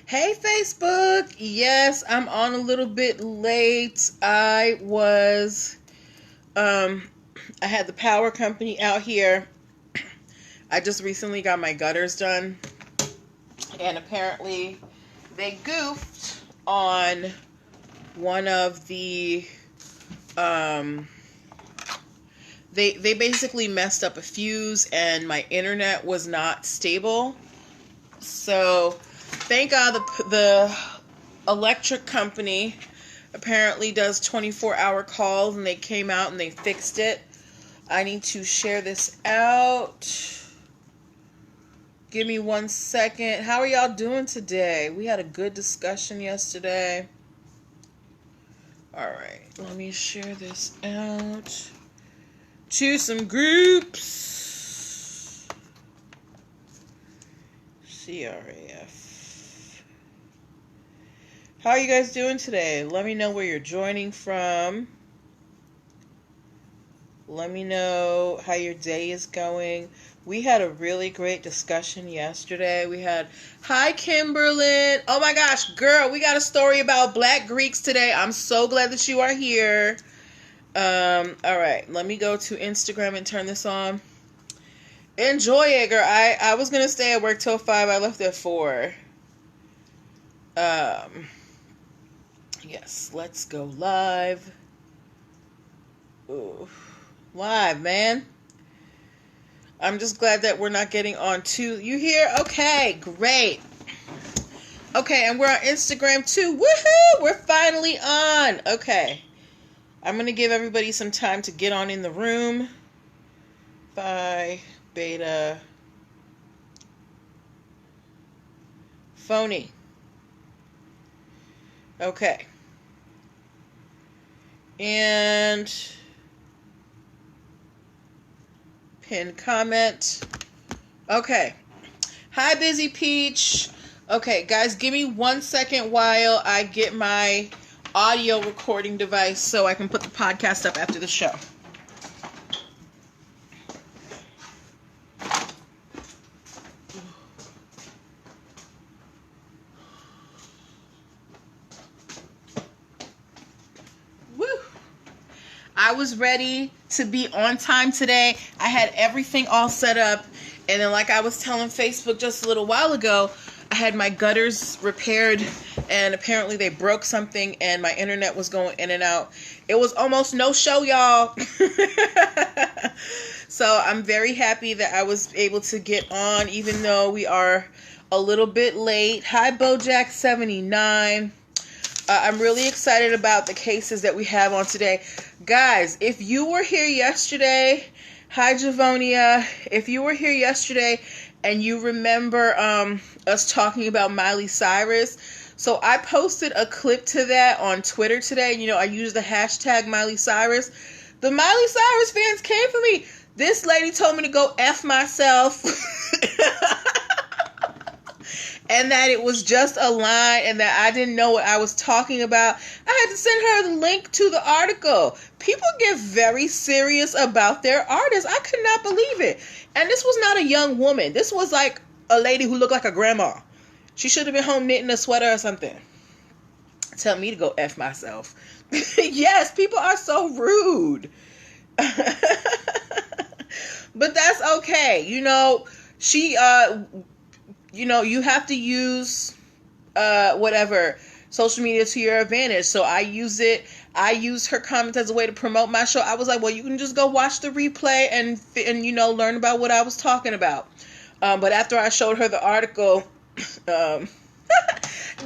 Hey Facebook, yes, I'm on a little bit late. I had the power company out here. I just recently got my gutters done, and apparently they goofed on one of the, they basically messed up a fuse, and my internet was not stable. So thank God the electric company apparently does 24-hour calls, and they came out and they fixed it. I need to share this out. Give me 1 second. How are y'all doing today? We had a good discussion yesterday. Alright, let me share this out to some groups. CRAF. How are you guys doing today? Let me know where you're joining from. Let me know how your day is going. We had a really great discussion yesterday. We had, hi Kimberlyn. Oh my gosh, girl, we got a story about Black Greeks today. I'm so glad that you are here. Alright, let me go to Instagram and turn this on. Enjoy it, girl. I was gonna stay at work till 5. I left at 4. Yes, let's go live. Ooh, live, man. I'm just glad that we're not getting on too. You here? Okay, great. Okay, and we're on Instagram too. Woohoo! We're finally on. Okay. I'm gonna give everybody some time to get on in the room. Phi Beta Phony. Okay. And pin comment. Okay. Hi, Busy Peach. Okay, guys, give me 1 second while I get my audio recording device so I can put the podcast up after the show. I was ready to be on time today. I had everything all set up. And then, like I was telling Facebook just a little while ago, I had my gutters repaired, and apparently they broke something, and my internet was going in and out. It was almost no show, y'all. So I'm very happy that I was able to get on, even though we are a little bit late. Hi, Bojack79. I'm really excited about the cases that we have on today. Guys, if you were here yesterday, hi Javonia, if you were here yesterday and you remember us talking about Miley Cyrus, so I posted a clip to that on Twitter today. You know, I used the hashtag Miley Cyrus. The Miley Cyrus fans came for me. This lady told me to go F myself. And that it was just a line, and that I didn't know what I was talking about. I had to send her the link to the article. People get very serious about their artists. I could not believe it. And this was not a young woman. This was like a lady who looked like a grandma. She should have been home knitting a sweater or something. Tell me to go F myself. Yes, people are so rude. But that's okay. You know, she, you have to use whatever social media to your advantage. So I use it. I use her comments as a way to promote my show. I was like, well, you can just go watch the replay and learn about what I was talking about. But after I showed her the article, no,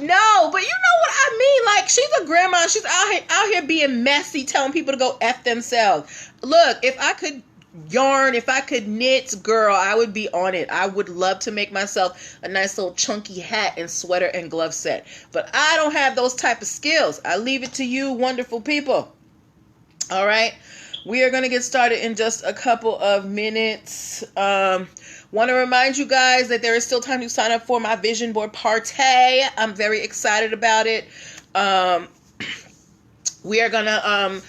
but you know what I mean. Like, she's a grandma. She's out here being messy, telling people to go F themselves. Look, if I could yarn, if I could knit, girl, I would be on it. I would love to make myself a nice little chunky hat and sweater and glove set, but I don't have those type of skills. I leave it to you wonderful people. All right, we are going to get started in just a couple of minutes. Want to remind you guys that there is still time to sign up for my vision board party. I'm very excited about it. We are gonna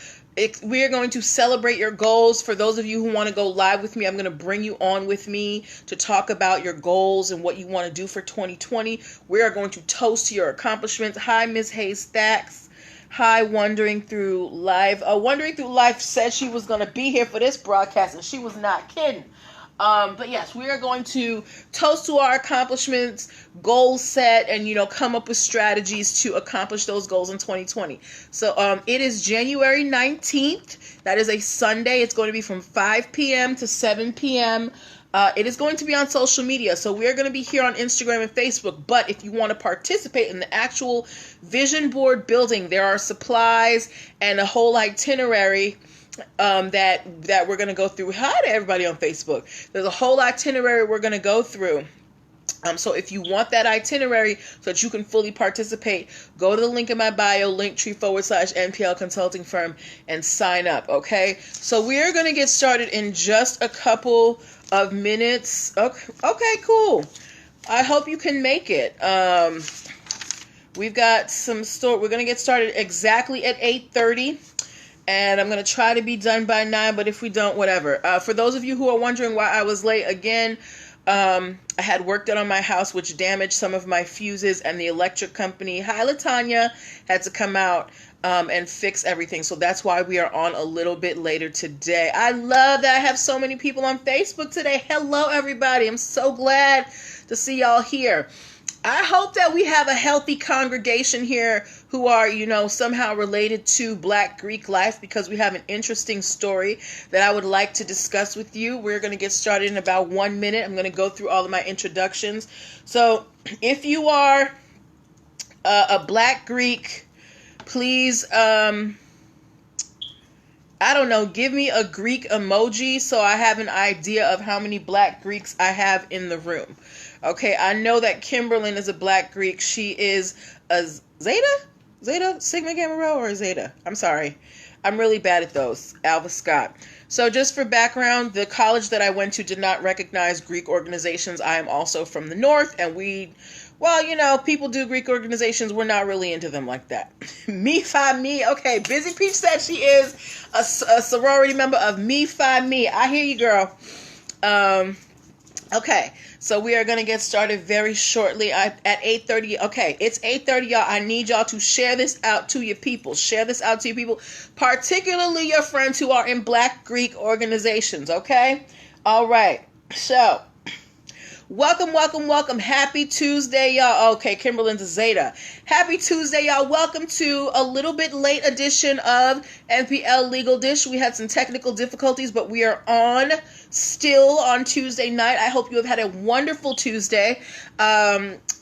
We are going to celebrate your goals. For those of you who want to go live with me, I'm going to bring you on with me to talk about your goals and what you want to do for 2020. We are going to toast your accomplishments. Hi, Ms. Hayes Stacks. Hi, Wandering Through Life. Wandering Through Life said she was going to be here for this broadcast, and she was not kidding. But yes, we are going to toast to our accomplishments, goals set, and, come up with strategies to accomplish those goals in 2020. So it is January 19th. That is a Sunday. It's going to be from 5 p.m. to 7 p.m. It is going to be on social media. So we're going to be here on Instagram and Facebook. But if you want to participate in the actual vision board building, there are supplies and a whole itinerary that we're going to go through. Hi to everybody on Facebook. There's a whole itinerary we're going to go through. So if you want that itinerary so that you can fully participate, go to the link in my bio, Linktree/NPL Consulting Firm, and sign up, okay? So we are going to get started in just a couple of minutes. Okay, cool. I hope you can make it. We've got we're going to get started exactly at 8:30. And I'm going to try to be done by 9, but if we don't, whatever. For those of you who are wondering why I was late, again, I had work done on my house, which damaged some of my fuses, and the electric company, hi LaTanya, had to come out and fix everything. So that's why we are on a little bit later today. I love that I have so many people on Facebook today. Hello, everybody. I'm so glad to see y'all here. I hope that we have a healthy congregation here who are, somehow related to Black Greek life, because we have an interesting story that I would like to discuss with you. We're going to get started in about 1 minute. I'm going to go through all of my introductions. So if you are a Black Greek, please, I don't know, give me a Greek emoji so I have an idea of how many Black Greeks I have in the room. Okay, I know that Kimberlyn is a Black Greek. She is a Zeta, Sigma Gamma Rho, or Zeta? I'm sorry. I'm really bad at those. Alva Scott. So just for background, the college that I went to did not recognize Greek organizations. I am also from the North, and people do Greek organizations. We're not really into them like that. Me, Phi, Me. Okay, Busy Peach said she is a sorority member of Me, Phi, Me. I hear you, girl. Okay, so we are going to get started very shortly at 8:30. Okay, it's 8:30, y'all. I need y'all to share this out to your people. Share this out to your people, particularly your friends who are in Black Greek organizations, okay? All right, so welcome. Happy Tuesday, y'all. Okay, Kimberlyn's a Zeta. Happy Tuesday, y'all. Welcome to a little bit late edition of NPL Legal Dish. We had some technical difficulties, but we are still on Tuesday night. I hope you have had a wonderful Tuesday.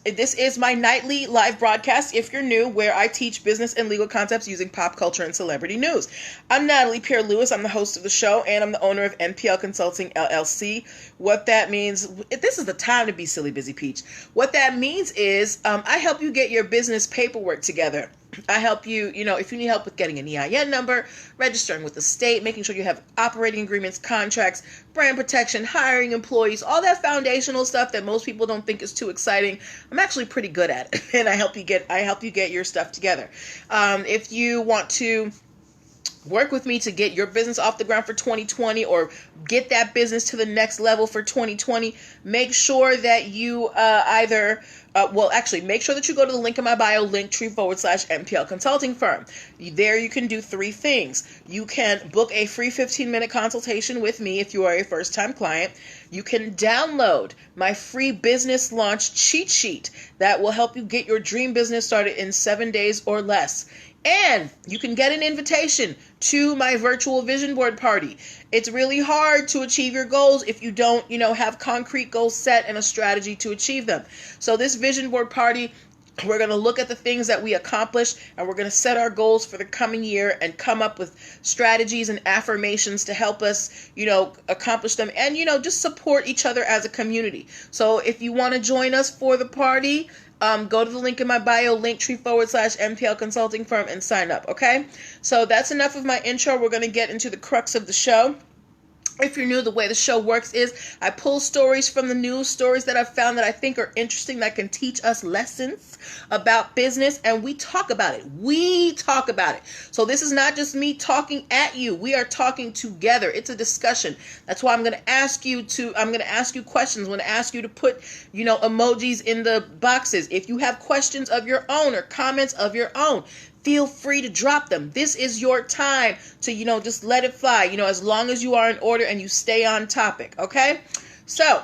This is my nightly live broadcast, if you're new, where I teach business and legal concepts using pop culture and celebrity news. I'm Natalie Pierre-Lewis. I'm the host of the show, and I'm the owner of NPL Consulting, LLC. What that means, this is the time to be silly, Busy Peach. What that means is I help you get your business paperwork together. I help you, if you need help with getting an EIN number, registering with the state, making sure you have operating agreements, contracts, brand protection, hiring employees, all that foundational stuff that most people don't think is too exciting. I'm actually pretty good at it, and I help you get your stuff together. If you want to work with me to get your business off the ground for 2020 or get that business to the next level for 2020, make sure that you make sure that you go to the link in my bio, Linktree/NPL Consulting Firm. There you can do 3 things. You can book a free 15-minute consultation with me if you are a first-time client. You can download my free business launch cheat sheet that will help you get your dream business started in 7 days or less. And you can get an invitation to my virtual vision board party. It's really hard to achieve your goals if you don't, have concrete goals set and a strategy to achieve them. So this vision board party, we're going to look at the things that we accomplished, and we're going to set our goals for the coming year and come up with strategies and affirmations to help us, accomplish them and, just support each other as a community. So if you want to join us for the party, go to the link in my bio, Linktree/NPL Consulting Firm, and sign up, okay? So that's enough of my intro. We're going to get into the crux of the show. If you're new, the way the show works is I pull stories from the news, stories that I've found that I think are interesting, that can teach us lessons about business, and we talk about it. We talk about it. So this is not just me talking at you. We are talking together. It's a discussion. That's why I'm going to ask you questions. I'm going to ask you to put, emojis in the boxes. If you have questions of your own or comments of your own, feel free to drop them. This is your time to, just let it fly, as long as you are in order and you stay on topic, okay? So,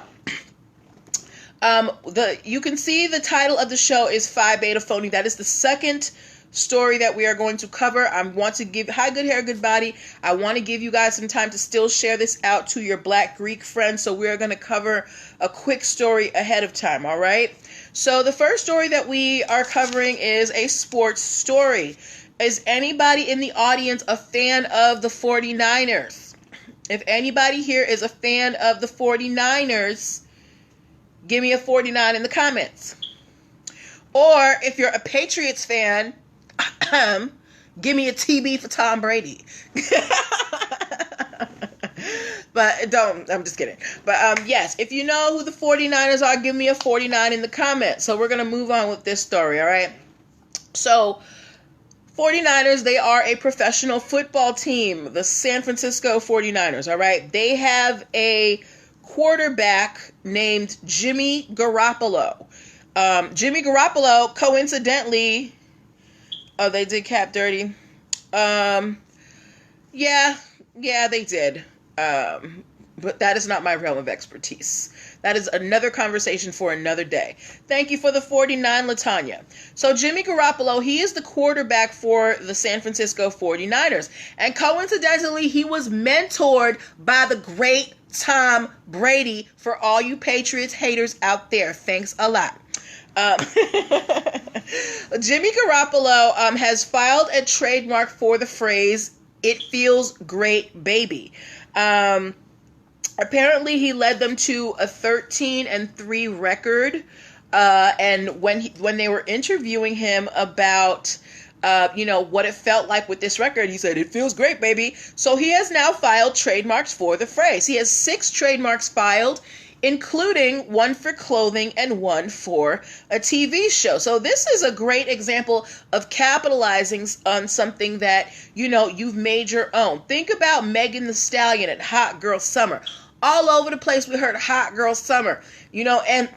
you can see the title of the show is Phi Beta Phony. That is the second story that we are going to cover. I want to give, hi, good hair, good body. I want to give you guys some time to still share this out to your Black Greek friends. So we're going to cover a quick story ahead of time, all right? So the first story that we are covering is a sports story. Is anybody in the audience a fan of the 49ers? If anybody here is a fan of the 49ers, give me a 49 in the comments. Or if you're a Patriots fan, give me a TB for Tom Brady. But I'm just kidding. But yes, if you know who the 49ers are, give me a 49 in the comments. So we're going to move on with this story, all right? So 49ers, they are a professional football team, the San Francisco 49ers, all right? They have a quarterback named Jimmy Garoppolo. Jimmy Garoppolo, coincidentally, oh, they did Cap dirty. Yeah, they did. But that is not my realm of expertise. That is another conversation for another day. Thank you for the 49, Latanya. So Jimmy Garoppolo, he is the quarterback for the San Francisco 49ers. And coincidentally, he was mentored by the great Tom Brady, for all you Patriots haters out there. Thanks a lot. Jimmy Garoppolo has filed a trademark for the phrase, "It feels great, baby." Apparently he led them to a 13-3 record. And when they were interviewing him about, what it felt like with this record, he said, "It feels great, baby." So he has now filed trademarks for the phrase. He has 6 trademarks filed, including one for clothing and one for a TV show. So this is a great example of capitalizing on something that, you've made your own. Think about Megan Thee Stallion at Hot Girl Summer. All over the place we heard Hot Girl Summer, and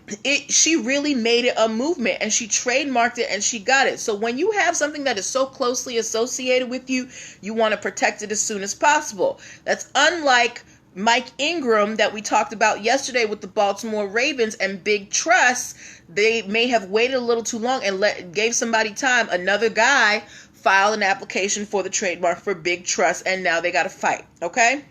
she really made it a movement, and she trademarked it, and she got it. So when you have something that is so closely associated with you, you want to protect it as soon as possible. That's unlike Mike Ingram that we talked about yesterday with the Baltimore Ravens and Big Trust. They may have waited a little too long and gave somebody time. Another guy filed an application for the trademark for Big Trust, and now they got to fight. Okay,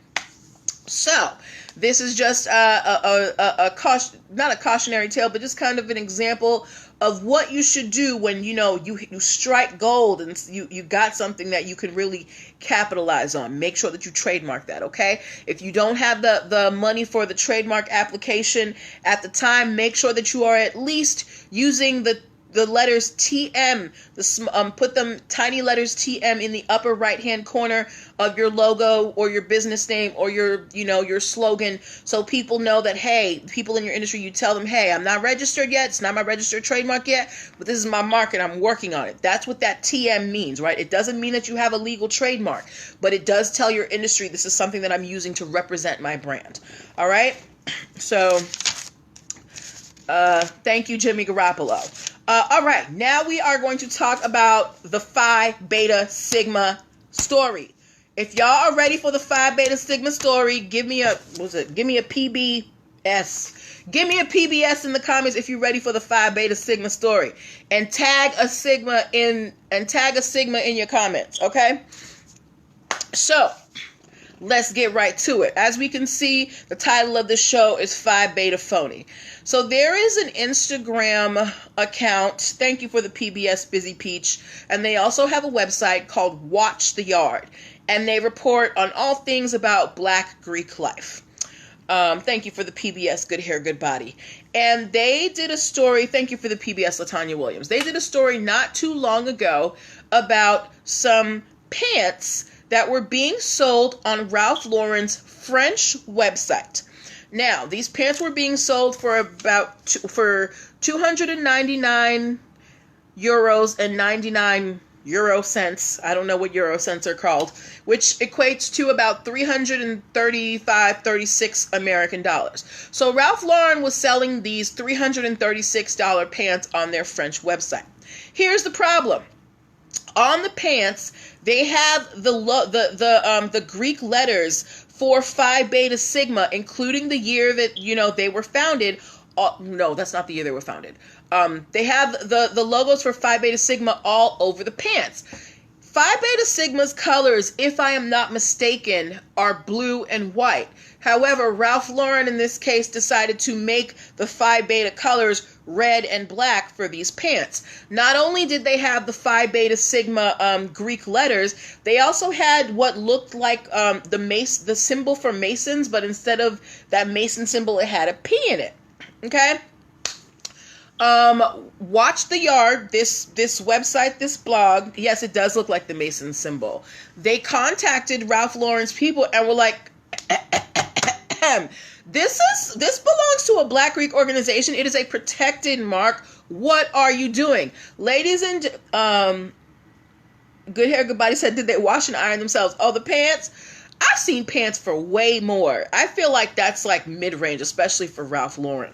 so this is just a caution, not a cautionary tale, but just kind of an example of what you should do when you strike gold and you got something that you can really capitalize on. Make sure that you trademark that, okay? If you don't have the money for the trademark application at the time, make sure that you are at least using the letters TM, put them tiny letters TM in the upper right hand corner of your logo or your business name or your slogan, so people know that, hey, people in your industry, you tell them, hey, I'm not registered yet, it's not my registered trademark yet, but this is my mark and I'm working on it. That's what that TM means, right? It doesn't mean that you have a legal trademark, but it does tell your industry, this is something that I'm using to represent my brand. All right, so thank you, Jimmy Garoppolo. All right, now we are going to talk about the Phi Beta Sigma story. If y'all are ready for the Phi Beta Sigma story, give me a PBS. Give me a PBS in the comments if you're ready for the Phi Beta Sigma story, and tag a Sigma in your comments. Okay. So let's get right to it. As we can see, the title of the show is Phi Beta Phony. So there is an Instagram account. Thank you for the PBS, Busy Peach. And they also have a website called Watch the Yard. And they report on all things about Black Greek life. Thank you for the PBS, Good Hair, Good Body. And they did a story. Thank you for the PBS, Latanya Williams. They did a story not too long ago about some pants that were being sold on Ralph Lauren's French website. Now, these pants were being sold for for 299 euros and 99 euro cents. I don't know what euro cents are called, which equates to about 36 American dollars. So Ralph Lauren was selling these $336 pants on their French website. Here's the problem. On the pants, they have the Greek letters for Phi Beta Sigma, including the year that, they were founded. No, that's not the year they were founded. They have the logos for Phi Beta Sigma all over the pants. Phi Beta Sigma's colors, if I am not mistaken, are blue and white. However, Ralph Lauren in this case decided to make the Phi Beta colors red and black for these pants. Not only did they have the Phi Beta Sigma Greek letters, they also had what looked like the symbol for Masons, but instead of that Mason symbol, it had a P in it. Okay? Watch the Yard, this website, this blog. Yes, it does look like the Mason symbol. They contacted Ralph Lauren's people and were like, this belongs to a Black Greek organization. It is a protected mark. What are you doing? Ladies and Good Hair Good Body said, did they wash and iron themselves? Oh, the pants? I've seen pants for way more. I feel like that's like mid-range, especially for Ralph Lauren.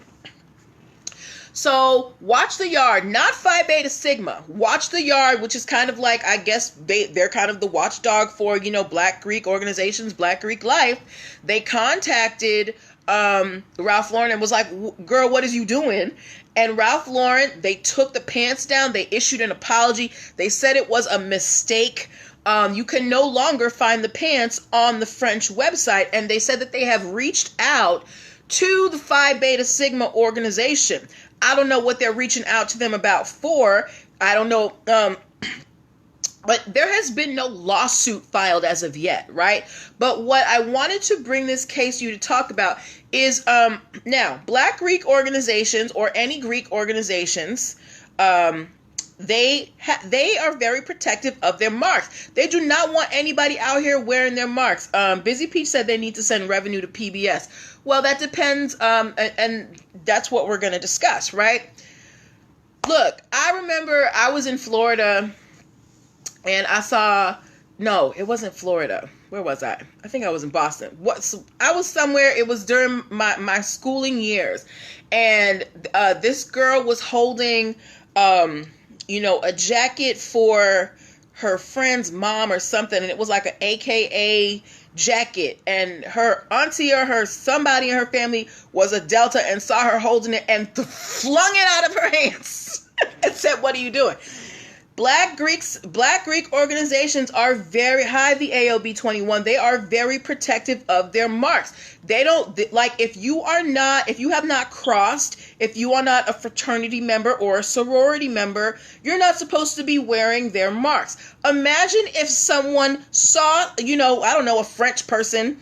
So watch the Yard, not Phi Beta Sigma. Watch the Yard, which is kind of like, I guess they're kind of the watchdog for, Black Greek organizations, Black Greek life. They contacted Ralph Lauren and was like, girl, what is you doing? And Ralph Lauren, they took the pants down. They issued an apology. They said it was a mistake. You can no longer find the pants on the French website. And they said that they have reached out to the Phi Beta Sigma organization. I don't know what they're reaching out to them about for. I don't know. But there has been no lawsuit filed as of yet, right? But what I wanted to bring this case to you to talk about is now Black Greek organizations or any Greek organizations, they are very protective of their marks. They do not want anybody out here wearing their marks. Busy Peach said they need to send revenue to PBS. Well, that depends, and that's what we're going to discuss, right? Look, I remember I was in Florida, and no, it wasn't Florida. Where was I? I think I was in Boston. I was somewhere. It was during my schooling years, and this girl was holding, a jacket for her friend's mom or something, and it was like an AKA jacket, and her auntie or somebody in her family was a Delta and saw her holding it and flung it out of her hands and said, what are you doing? Black Greek organizations are very high, the AOB 21. They are very protective of their marks. They don't, if you have not crossed, if you are not a fraternity member or a sorority member, you're not supposed to be wearing their marks. Imagine if someone saw, a French person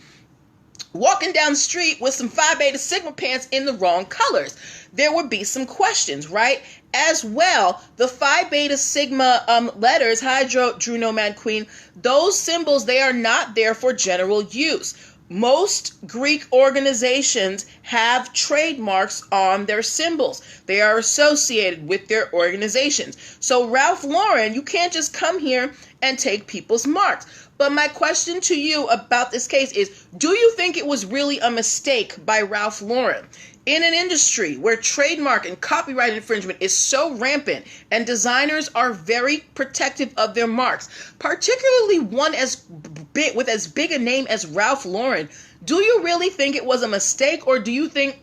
walking down the street with some Phi Beta Sigma pants in the wrong colors. There would be some questions, right? As well, the Phi Beta Sigma letters, hi Drew Nomad Queen, those symbols, they are not there for general use. Most Greek organizations have trademarks on their symbols. They are associated with their organizations. So Ralph Lauren, you can't just come here and take people's marks. But my question to you about this case is, do you think it was really a mistake by Ralph Lauren? In an industry where trademark and copyright infringement is so rampant and designers are very protective of their marks, particularly one with as big a name as Ralph Lauren, do you really think it was a mistake, or do you think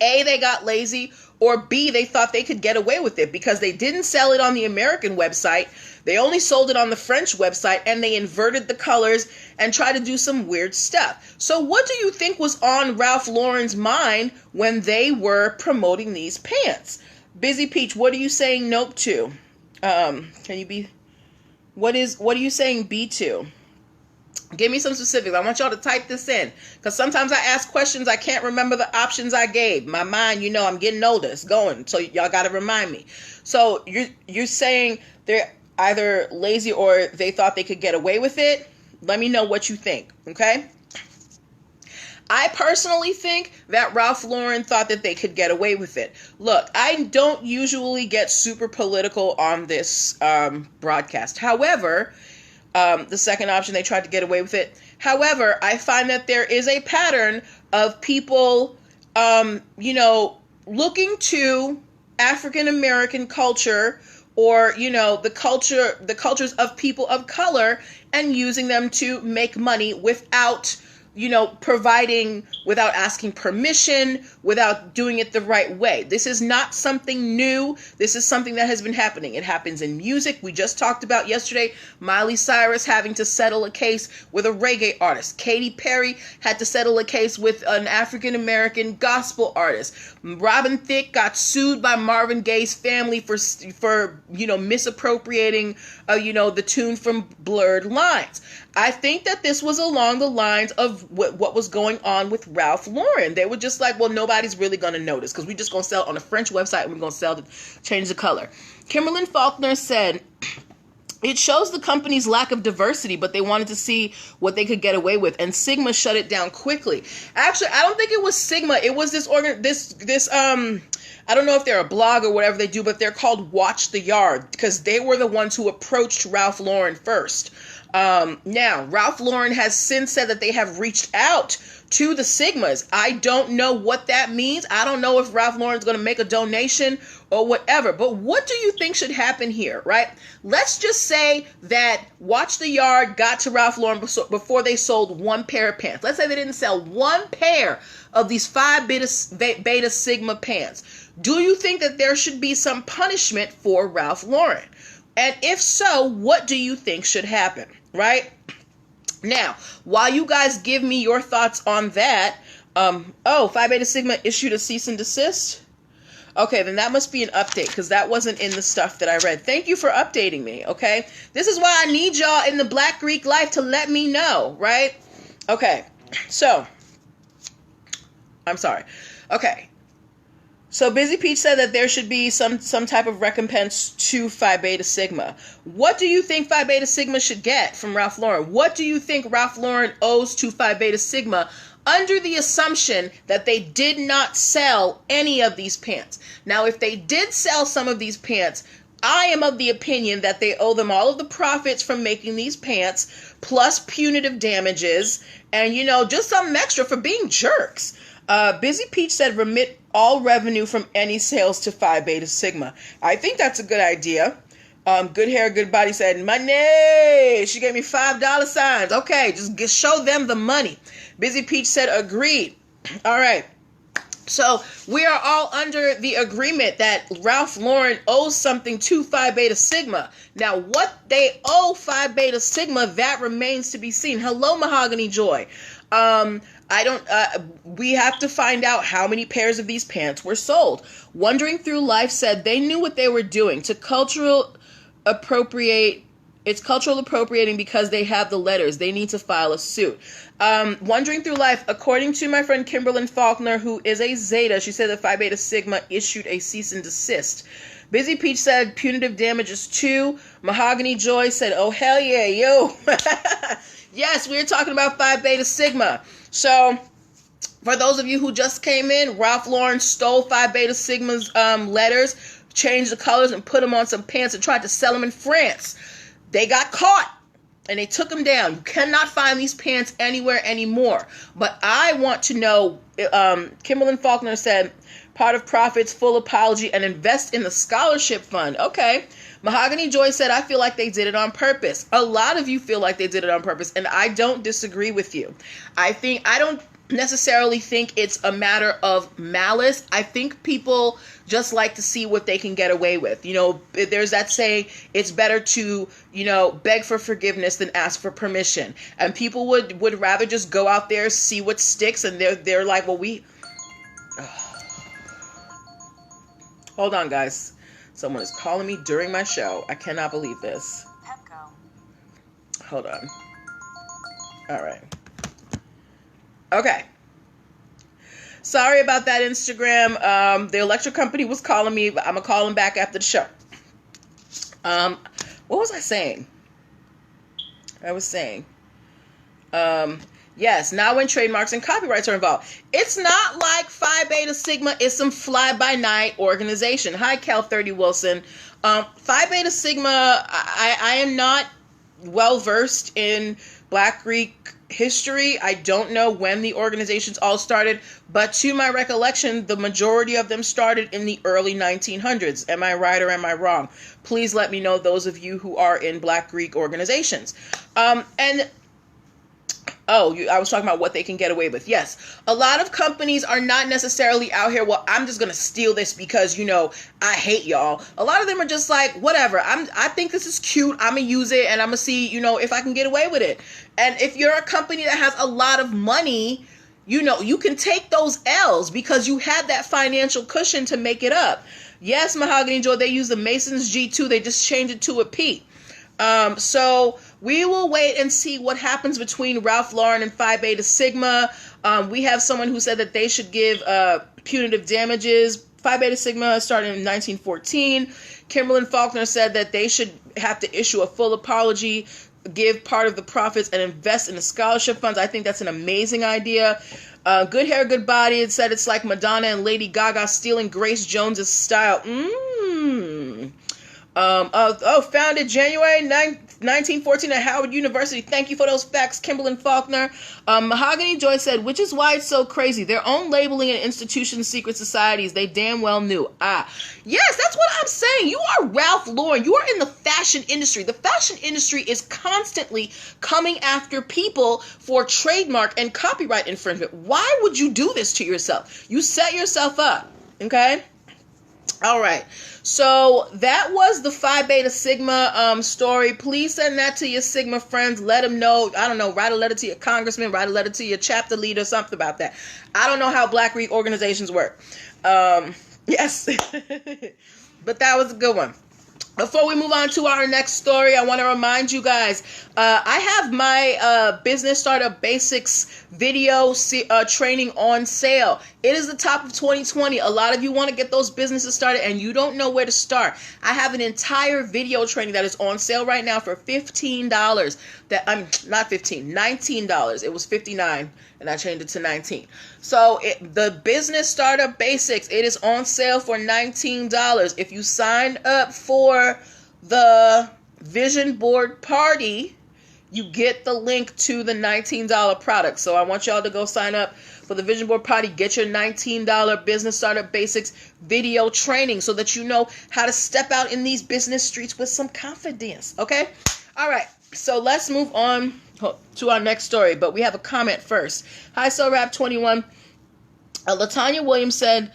A, they got lazy, or B, they thought they could get away with it because they didn't sell it on the American website, they only sold it on the French website, and they inverted the colors and tried to do some weird stuff? So what do you think was on Ralph Lauren's mind when they were promoting these pants? Busy Peach, what are you saying nope to? What are you saying B to? Give me some specifics. I want y'all to type this in, because sometimes I ask questions, I can't remember the options I gave. My mind, I'm getting older. It's going. So y'all got to remind me. So you're saying they're either lazy or they thought they could get away with it? Let me know what you think, okay? I personally think that Ralph Lauren thought that they could get away with it. Look, I don't usually get super political on this broadcast. However, the second option, they tried to get away with it. However, I find that there is a pattern of people, looking to African American culture, or the cultures of people of color, and using them to make money without providing, without asking permission, without doing it the right way. This is not something new. This is something that has been happening. It happens in music. We just talked about yesterday Miley Cyrus having to settle a case with a reggae artist. Katy Perry had to settle a case with an African American gospel artist. Robin Thicke got sued by Marvin Gaye's family for misappropriating the tune from Blurred Lines. I think that this was along the lines of what was going on with Ralph Lauren. They were just like, well, nobody's really going to notice because we're just going to sell it on a French website and we're going to sell to change the color. Kimberlyn Faulkner said, it shows the company's lack of diversity, but they wanted to see what they could get away with, and Sigma shut it down quickly. Actually, I don't think it was Sigma. It was this I don't know if they're a blog or whatever they do, but they're called Watch the Yard, because they were the ones who approached Ralph Lauren first. Now, Ralph Lauren has since said that they have reached out to the Sigmas. I don't know what that means. I don't know if Ralph Lauren's going to make a donation or whatever. But what do you think should happen here, right? Let's just say that Watch the Yard got to Ralph Lauren before they sold one pair of pants. Let's say they didn't sell one pair of these Phi Beta Sigma pants. Do you think that there should be some punishment for Ralph Lauren? And if so, what do you think should happen, right? Now, while you guys give me your thoughts on that, Phi Beta Sigma issued a cease and desist? Okay, then that must be an update, because that wasn't in the stuff that I read. Thank you for updating me, okay? This is why I need y'all in the Black Greek life to let me know, right? Okay, so, I'm sorry. Okay. So Busy Peach said that there should be some type of recompense to Phi Beta Sigma. What do you think Phi Beta Sigma should get from Ralph Lauren? What do you think Ralph Lauren owes to Phi Beta Sigma, under the assumption that they did not sell any of these pants? Now, if they did sell some of these pants, I am of the opinion that they owe them all of the profits from making these pants, plus punitive damages, and, just something extra for being jerks. Busy Peach said remit all revenue from any sales to Phi Beta Sigma. I think that's a good idea. Good Hair, Good Body said, money! She gave me $5 signs. Okay, just show them the money. Busy Peach said, agreed. All right. So we are all under the agreement that Ralph Lauren owes something to Phi Beta Sigma. Now, what they owe Phi Beta Sigma, that remains to be seen. Hello, Mahogany Joy. We have to find out how many pairs of these pants were sold. Wandering Through Life said they knew what they were doing to it's cultural appropriating because they have the letters. They need to file a suit. Wandering Through Life, according to my friend Kimberlyn Faulkner, who is a Zeta, she said that Phi Beta Sigma issued a cease and desist. Busy Peach said punitive damages too. Mahogany Joy said, oh, hell yeah, yo. Yes, we're talking about Phi Beta Sigma. So, for those of you who just came in, Ralph Lauren stole Phi Beta Sigma's letters, changed the colors, and put them on some pants and tried to sell them in France. They got caught, and they took them down. You cannot find these pants anywhere anymore. But I want to know, Kimberlyn Faulkner said, part of profits, full apology, and invest in the scholarship fund. Okay. Mahogany Joy said, I feel like they did it on purpose. A lot of you feel like they did it on purpose, and I don't disagree with you. I don't necessarily think it's a matter of malice. I think people just like to see what they can get away with. There's that saying, it's better to, beg for forgiveness than ask for permission. And people would rather just go out there, see what sticks, and they're like, well, Hold on, guys. Someone is calling me during my show. I cannot believe this. Pepco. Hold on. All right. Okay. Sorry about that, Instagram. The electric company was calling me. I'm going to call them back after the show. What was I saying? Yes, now when trademarks and copyrights are involved. It's not like Phi Beta Sigma is some fly-by-night organization. Hi, Cal 30 Wilson. Phi Beta Sigma, I am not well-versed in Black Greek history. I don't know when the organizations all started, but to my recollection, the majority of them started in the early 1900s. Am I right or am I wrong? Please let me know, those of you who are in Black Greek organizations. I was talking about what they can get away with. Yes, a lot of companies are not necessarily out here, well, I'm just going to steal this because, I hate y'all. A lot of them are just like, whatever, I think this is cute, I'm going to use it, and I'm going to see, if I can get away with it. And if you're a company that has a lot of money, you can take those L's because you had that financial cushion to make it up. Yes, Mahogany Joy, they use the Masons G2, they just changed it to a P. So we will wait and see what happens between Ralph Lauren and Phi Beta Sigma. We have someone who said that they should give punitive damages. Phi Beta Sigma started in 1914. Kimberlyn Faulkner said that they should have to issue a full apology, give part of the profits, and invest in the scholarship funds. I think that's an amazing idea. Good Hair, Good Body. It said it's like Madonna and Lady Gaga stealing Grace Jones's style. Founded January 1914 at Howard University. Thank you for those facts, Kimberlyn Faulkner. Mahogany Joy said, which is why it's so crazy. Their own labeling and institutions, secret societies, they damn well knew. Yes, that's what I'm saying. You are Ralph Lauren. You are in the fashion industry. The fashion industry is constantly coming after people for trademark and copyright infringement. Why would you do this to yourself? You set yourself up, okay? All right, so that was the Phi Beta Sigma story. Please send that to your Sigma friends. Let them know. I don't know, write a letter to your congressman, write a letter to your chapter leader, something about that. I don't know how Black Greek organizations work. Yes, but that was a good one. Before we move on to our next story, I want to remind you guys, I have my Business Startup Basics video training on sale. It is the top of 2020. A lot of you want to get those businesses started and you don't know where to start. I have an entire video training that is on sale right now for $15. $19. It was $59 and I changed it to $19. So the Business Startup Basics, it is on sale for $19. If you sign up for the Vision Board Party, you get the link to the $19 product. So I want y'all to go sign up for the Vision Board Party. Get your $19 Business Startup Basics video training so that you know how to step out in these business streets with some confidence. Okay? All right. So let's move on to our next story. But we have a comment first. Hi, SoRap21. LaTanya Williams said,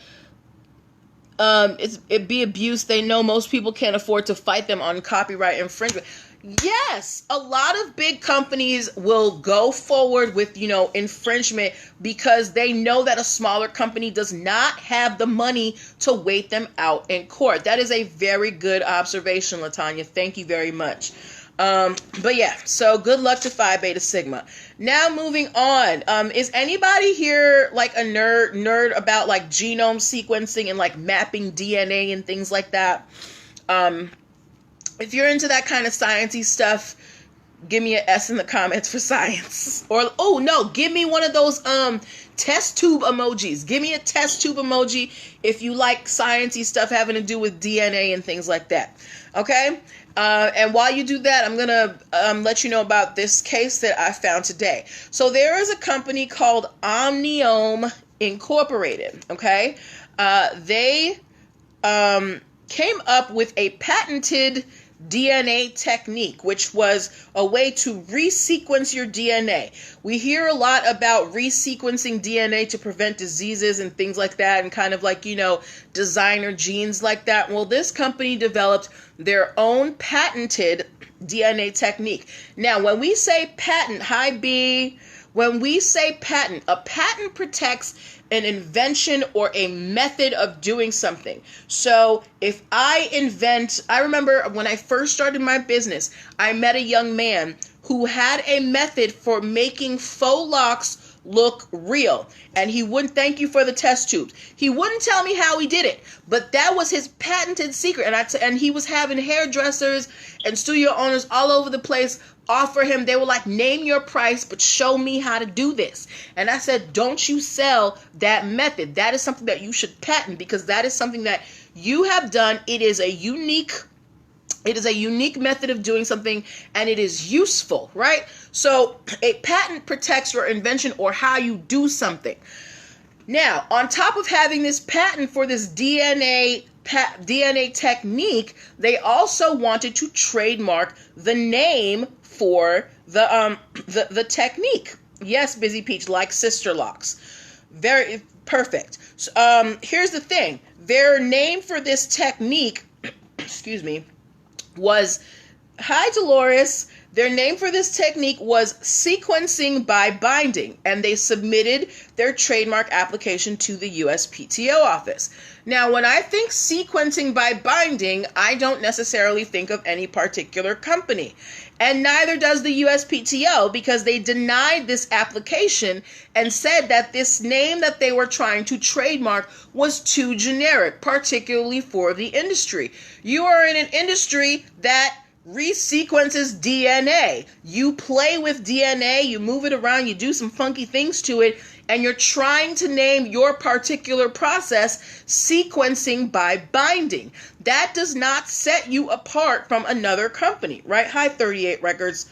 it be abuse. They know most people can't afford to fight them on copyright infringement. Yes, a lot of big companies will go forward with, infringement because they know that a smaller company does not have the money to wait them out in court. That is a very good observation, LaTanya. Thank you very much. But yeah, so good luck to Phi Beta Sigma. Now moving on. Is anybody here like a nerd about like genome sequencing and like mapping DNA and things like that? If you're into that kind of sciencey stuff, give me an S in the comments for science. Or, oh no, give me one of those test tube emojis. Give me a test tube emoji if you like sciencey stuff having to do with DNA and things like that. Okay? And while you do that, I'm going to let you know about this case that I found today. So there is a company called Omniome Incorporated. Okay? They came up with a patented DNA technique, which was a way to resequence your DNA. We hear a lot about resequencing DNA to prevent diseases and things like that, and kind of like, designer genes like that. Well, this company developed their own patented DNA technique. Now, when we say patent, hi B, when we say patent, a patent protects an invention or a method of doing something. So if I remember when I first started my business, I met a young man who had a method for making faux locks look real. And he wouldn't thank you for the test tubes. He wouldn't tell me how he did it, but that was his patented secret. And he was having hairdressers and studio owners all over the place offer him. They were like, name your price, but show me how to do this. And I said, don't you sell that method. That is something that you should patent, because that is something that you have done. It is a unique method of doing something, and it is useful, right? So a patent protects your invention or how you do something. Now, on top of having this patent for this DNA technique, they also wanted to trademark the name for the technique. Yes, Busy Peach, like Sister Locks. Very perfect. So, here's the thing. Their name for this technique, excuse me, was, hi Dolores, their name for this technique was sequencing by binding, and they submitted their trademark application to the USPTO office. Now, when I think sequencing by binding, I don't necessarily think of any particular company, and neither does the USPTO, because they denied this application and said that this name that they were trying to trademark was too generic, particularly for the industry. You are in an industry that resequences DNA. You play with DNA, you move it around, you do some funky things to it, and you're trying to name your particular process sequencing by binding. That does not set you apart from another company, right? Hi, 38 Records.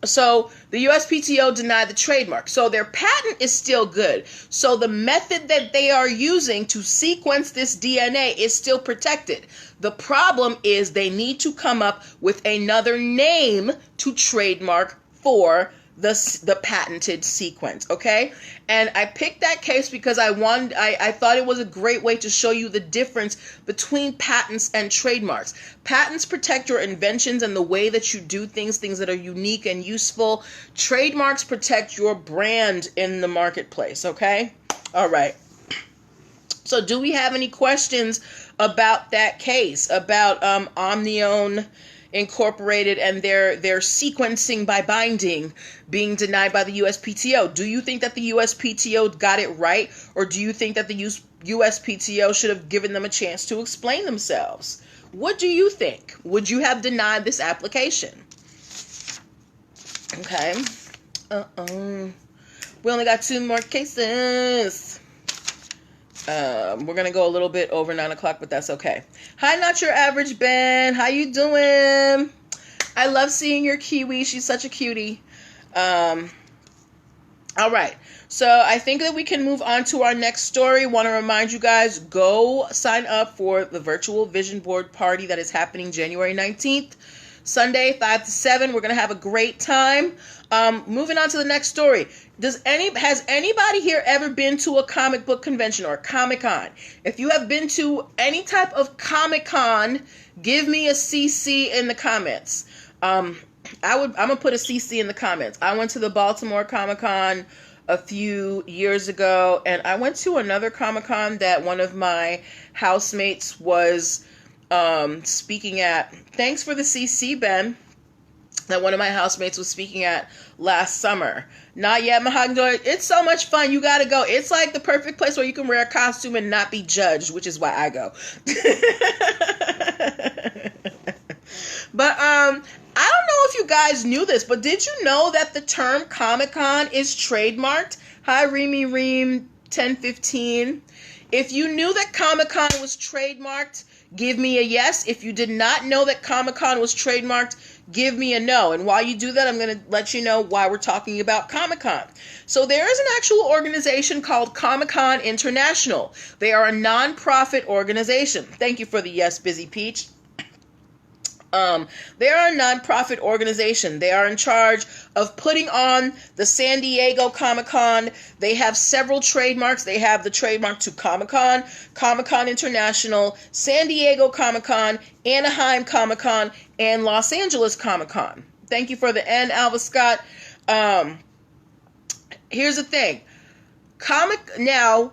So the USPTO denied the trademark. So their patent is still good. So the method that they are using to sequence this DNA is still protected. The problem is they need to come up with another name to trademark for the patented sequence, okay? And I picked that case because I thought it was a great way to show you the difference between patents and trademarks. Patents protect your inventions and the way that you do things that are unique and useful. Trademarks protect your brand in the marketplace, okay? All right. So do we have any questions about that case, about Omnione Incorporated and their sequencing by binding being denied by the USPTO? Do you think that the USPTO got it right, or do you think that the USPTO should have given them a chance to explain themselves? What do you think? Would you have denied this application? Okay. We only got 2 more cases. We're gonna go a little bit over 9 o'clock, but that's okay. Hi, Not Your Average Ben. How you doing? I love seeing your kiwi. She's such a cutie. All right. So I think that we can move on to our next story. Want to remind you guys, go sign up for the virtual vision board party that is happening January 19th. Sunday, 5 to 7. We're going to have a great time. Moving on to the next story. Has anybody here ever been to a comic book convention or Comic-Con? If you have been to any type of Comic-Con, give me a CC in the comments. I'm going to put a CC in the comments. I went to the Baltimore Comic-Con a few years ago, and I went to another Comic-Con that one of my housemates was speaking at. Thanks for the CC, Ben. That one of my housemates was speaking at last summer. Not yet, Mahogany. It's so much fun. You gotta go. It's like the perfect place where you can wear a costume and not be judged, which is why I go. But I don't know if you guys knew this, but did you know that the term Comic-Con is trademarked? Hi, Reemy Reem 1015. If you knew that Comic-Con was trademarked, give me a yes. If you did not know that Comic-Con was trademarked, give me a no. And while you do that, I'm going to let you know why we're talking about Comic-Con. So there is an actual organization called Comic-Con International. They are a non-profit organization. Thank you for the yes, Busy Peach. They are a non-profit organization. They are in charge of putting on the San Diego Comic-Con. They have several trademarks. They have the trademark to Comic-Con, Comic-Con International, San Diego Comic-Con, Anaheim Comic-Con, and Los Angeles Comic-Con. Thank you for the N, Alva Scott. Here's the thing. Comic-Con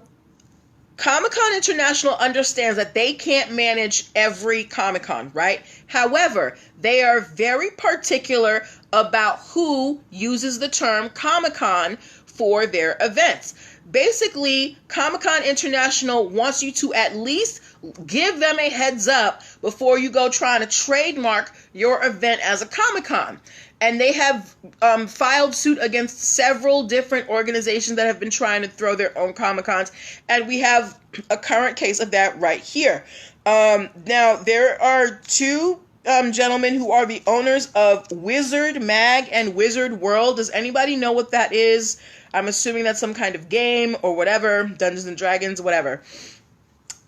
International understands that they can't manage every Comic-Con, right? However, they are very particular about who uses the term Comic-Con for their events. Basically, Comic-Con International wants you to at least give them a heads up before you go trying to trademark your event as a Comic-Con. And they have filed suit against several different organizations that have been trying to throw their own Comic-Cons. And we have a current case of that right here. Now, there are two gentlemen who are the owners of Wizard Mag and Wizard World. Does anybody know what that is? I'm assuming that's some kind of game or whatever, Dungeons and Dragons, whatever.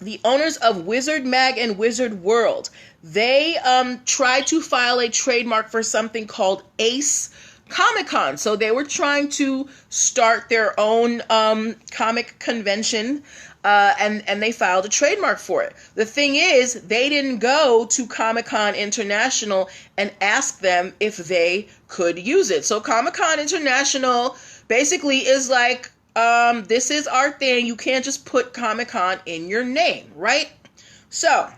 The owners of Wizard Mag and Wizard World, they tried to file a trademark for something called Ace Comic-Con. So they were trying to start their own comic convention, and they filed a trademark for it. The thing is, they didn't go to Comic-Con International and ask them if they could use it. So Comic-Con International basically is like, this is our thing. You can't just put Comic-Con in your name, right? So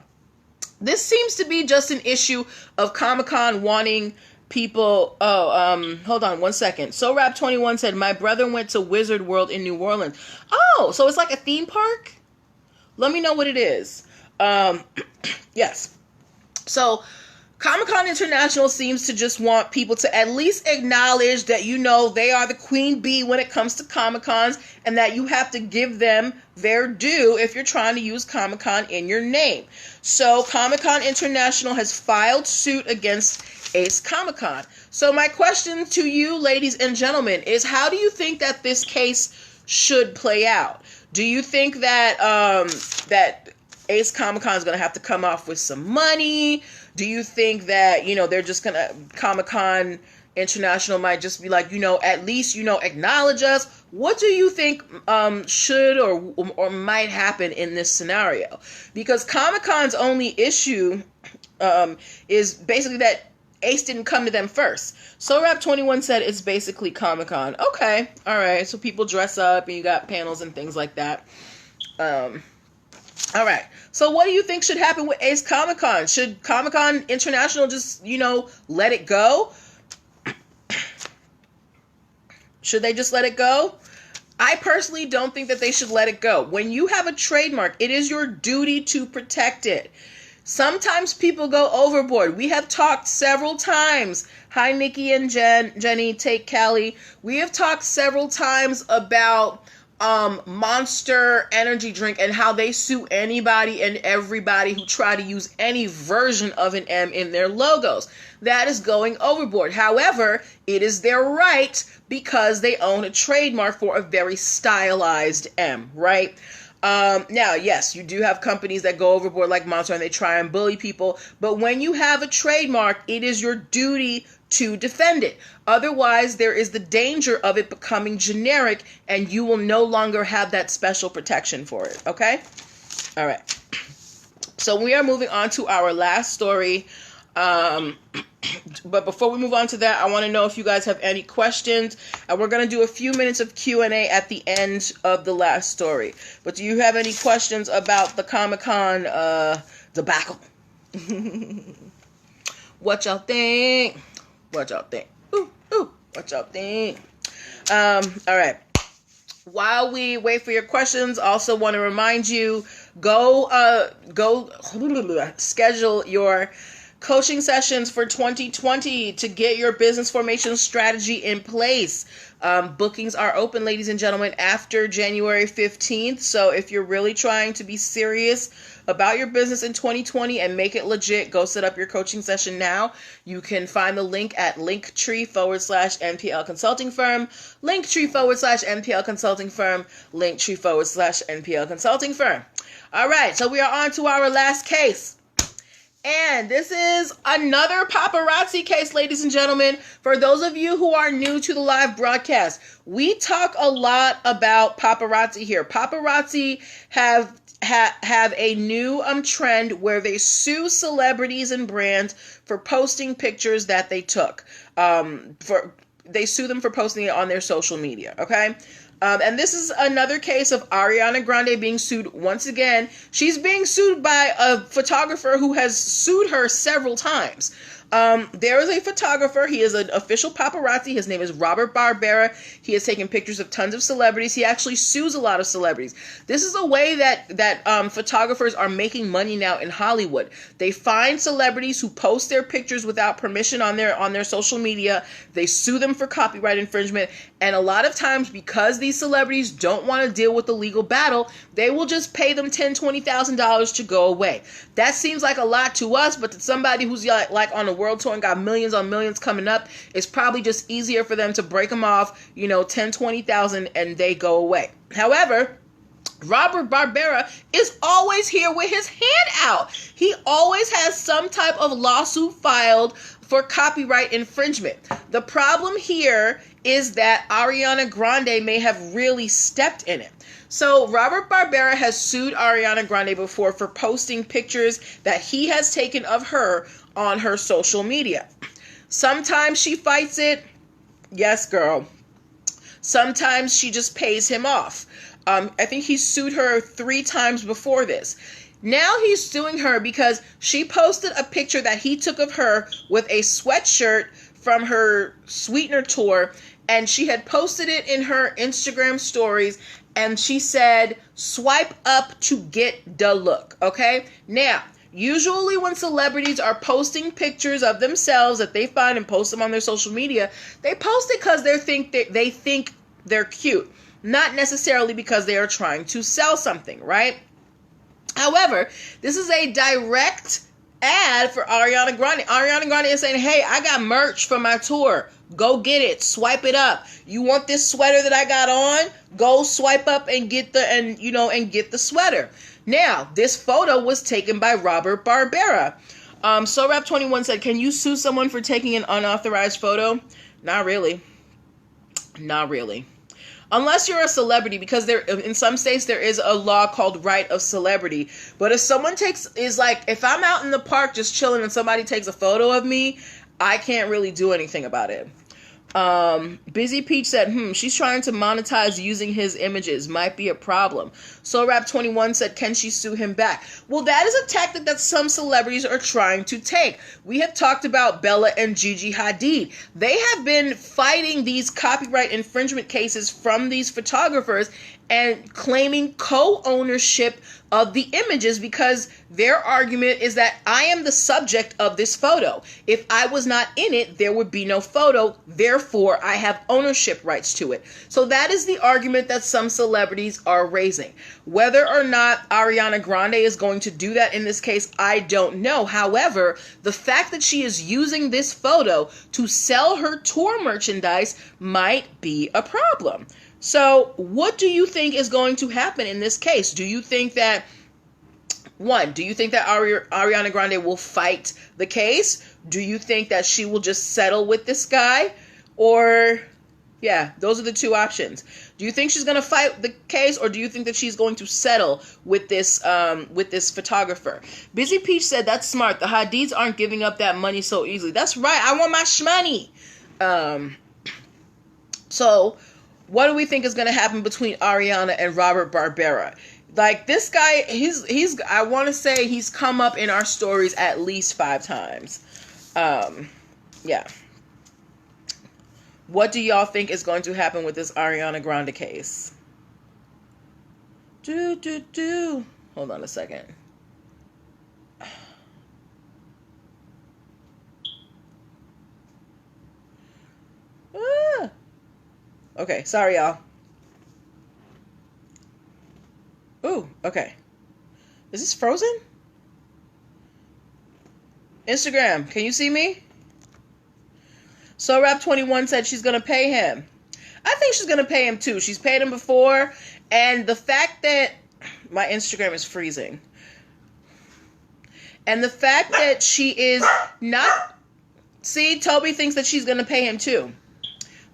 this seems to be just an issue of Comic-Con wanting people. Hold on one second. So Rap 21 said, my brother went to Wizard World in New Orleans. Oh, so it's like a theme park? Let me know what it is. Yes. So Comic-Con International seems to just want people to at least acknowledge that, you know, they are the queen bee when it comes to Comic-Cons, and that you have to give them their due if you're trying to use Comic-Con in your name. So Comic-Con International has filed suit against Ace Comic-Con. So my question to you, ladies and gentlemen, is how do you think that this case should play out? Do you think that that Ace Comic-Con is going to have to come off with some money? Do you think that, you know, they're just going to, Comic-Con International might just be like, you know, at least, you know, acknowledge us? What do you think should or might happen in this scenario? Because Comic-Con's only issue is basically that Ace didn't come to them first. So Rap 21 said it's basically Comic-Con. Okay, all right. So people dress up and you got panels and things like that. All right. So what do you think should happen with Ace Comic-Con? Should Comic-Con International just, you know, let it go? Should they just let it go? I personally don't think that they should let it go. When you have a trademark, it is your duty to protect it. Sometimes people go overboard. We have talked several times. Hi, Nikki and Jenny, take Callie. We have talked several times about Monster energy drink and how they sue anybody and everybody who try to use any version of an M in their logos. That is going overboard. However, it is their right because they own a trademark for a very stylized M, right? Now, yes, you do have companies that go overboard like Monster and they try and bully people, but when you have a trademark, it is your duty to defend it. Otherwise, there is the danger of it becoming generic and you will no longer have that special protection for it, okay? All right. So we are moving on to our last story. But before we move on to that, I want to know if you guys have any questions. We're going to do a few minutes of Q&A at the end of the last story. But do you have any questions about the Comic-Con debacle? What y'all think? What y'all think? What y'all think? All right. While we wait for your questions, also want to remind you, go schedule your coaching sessions for 2020 to get your business formation strategy in place. Bookings are open, ladies and gentlemen, after January 15th. So if you're really trying to be serious about your business in 2020 and make it legit, go set up your coaching session now. You can find the link at Linktree/NPL Consulting Firm, Linktree/NPL Consulting Firm, Linktree/NPL Consulting Firm. All right, so we are on to our last case. And this is another paparazzi case, ladies and gentlemen. For those of you who are new to the live broadcast, we talk a lot about paparazzi here. Paparazzi have a new trend where they sue celebrities and brands for posting pictures that they took. They sue them for posting it on their social media, okay? And this is another case of Ariana Grande being sued once again. She's being sued by a photographer who has sued her several times. There is a photographer. He is an official paparazzi. His name is Robert Barbera. He has taken pictures of tons of celebrities. He actually sues a lot of celebrities. This is a way that photographers are making money now in Hollywood. They find celebrities who post their pictures without permission on their social media. They sue them for copyright infringement. And a lot of times, because these celebrities don't want to deal with the legal battle, they will just pay them $10,000, $20,000 to go away. That seems like a lot to us, but to somebody who's like on a world tour and got millions on millions coming up, it's probably just easier for them to break them off, 10, 20,000, and they go away. However, Robert Barbera is always here with his hand out. He always has some type of lawsuit filed for copyright infringement. The problem here is that Ariana Grande may have really stepped in it. So Robert Barbera has sued Ariana Grande before for posting pictures that he has taken of her on her social media. Sometimes she fights it. Yes, girl. Sometimes she just pays him off. I think he sued her 3 times before this. Now he's suing her because she posted a picture that he took of her with a sweatshirt from her Sweetener tour, and she had posted it in her Instagram stories, and she said, "Swipe up to get the look." Okay? Now, usually when celebrities are posting pictures of themselves that they find and post them on their social media, they post it because they think they're cute, not necessarily because they are trying to sell something, right? However, this is a direct ad for Ariana Grande. Ariana Grande is saying, "Hey, I got merch for my tour. Go get it. Swipe it up. You want this sweater that I got on? Go swipe up and get the sweater." Now, this photo was taken by Robert Barbera. SoRap21 said, "Can you sue someone for taking an unauthorized photo?" Not really. Not really. Unless you're a celebrity, because in some states there is a law called right of celebrity. But if someone if I'm out in the park just chilling and somebody takes a photo of me, I can't really do anything about it. Busy Peach said, she's trying to monetize using his images. Might be a problem. SoRap21 said, "Can she sue him back?" Well, that is a tactic that some celebrities are trying to take. We have talked about Bella and Gigi Hadid. They have been fighting these copyright infringement cases from these photographers and claiming co-ownership of the images, because their argument is that I am the subject of this photo. If I was not in it, there would be no photo. Therefore, I have ownership rights to it. So that is the argument that some celebrities are raising. Whether or not Ariana Grande is going to do that in this case, I don't know. However, the fact that she is using this photo to sell her tour merchandise might be a problem. So what do you think is going to happen in this case? Do you think that, Ariana Grande will fight the case? Do you think that she will just settle with this guy? Or, those are the two options. Do you think she's going to fight the case, or do you think that she's going to settle with this photographer? Busy Peach said, "That's smart. The Hadids aren't giving up that money so easily." That's right. I want my shmoney. So what do we think is going to happen between Ariana and Robert Barbera? Like, this guy, I want to say he's come up in our stories at least 5 times. What do y'all think is going to happen with this Ariana Grande case? Hold on a second. Okay, sorry, y'all. Ooh, okay. Is this frozen? Instagram, can you see me? SoRap21 said she's going to pay him. I think she's going to pay him too. She's paid him before, and the fact that my Instagram is freezing. And the fact that she is not... See, Toby thinks that she's going to pay him too.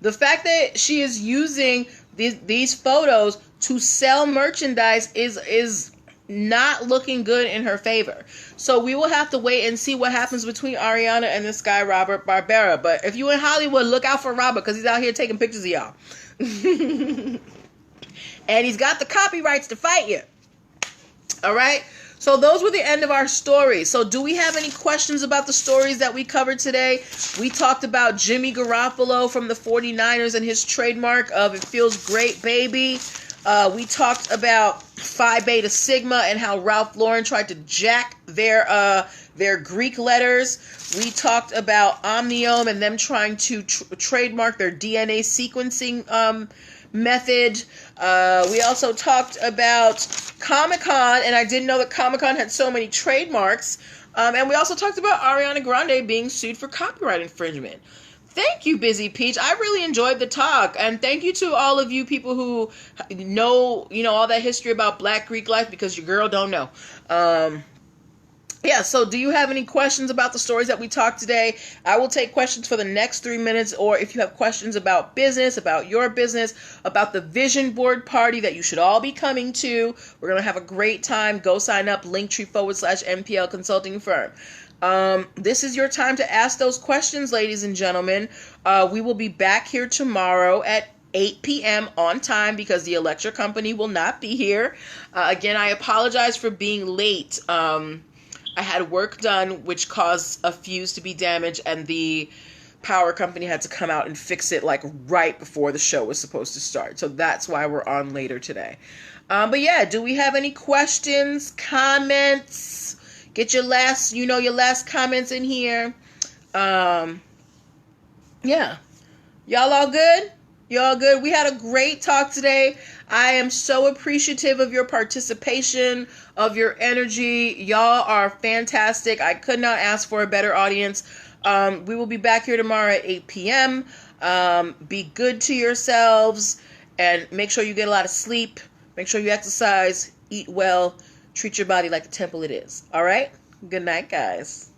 The fact that she is using these photos to sell merchandise is not looking good in her favor. So we will have to wait and see what happens between Ariana and this guy, Robert Barbera. But if you're in Hollywood, look out for Robert, because he's out here taking pictures of y'all. And he's got the copyrights to fight you. All right? So those were the end of our stories. So do we have any questions about the stories that we covered today? We talked about Jimmy Garoppolo from the 49ers and his trademark of "It Feels Great, Baby." We talked about Phi Beta Sigma and how Ralph Lauren tried to jack their Greek letters. We talked about Omniome and them trying to trademark their DNA sequencing method. We also talked about Comic-Con, and I didn't know that Comic-Con had so many trademarks. And we also talked about Ariana Grande being sued for copyright infringement. Thank you, Busy Peach. I really enjoyed the talk, and thank you to all of you people who know, all that history about Black Greek life, because your girl don't know. Yeah, so do you have any questions about the stories that we talked today? I will take questions for the next 3 minutes, or if you have questions about business, about your business, about the vision board party that you should all be coming to. We're going to have a great time. Go sign up, Linktr.ee/NPL Consulting Firm. This is your time to ask those questions, ladies and gentlemen. We will be back here tomorrow at 8 p.m. on time because the electric company will not be here. Again, I apologize for being late. I had work done which caused a fuse to be damaged, and the power company had to come out and fix it like right before the show was supposed to start. So that's why we're on later today. But yeah, do we have any questions, comments? Get your last comments in here. Yeah. Y'all all good? Y'all good? We had a great talk today. I am so appreciative of your participation, of your energy. Y'all are fantastic. I could not ask for a better audience. We will be back here tomorrow at 8 p.m. Be good to yourselves and make sure you get a lot of sleep. Make sure you exercise, eat well, treat your body like the temple it is. All right? Good night, guys.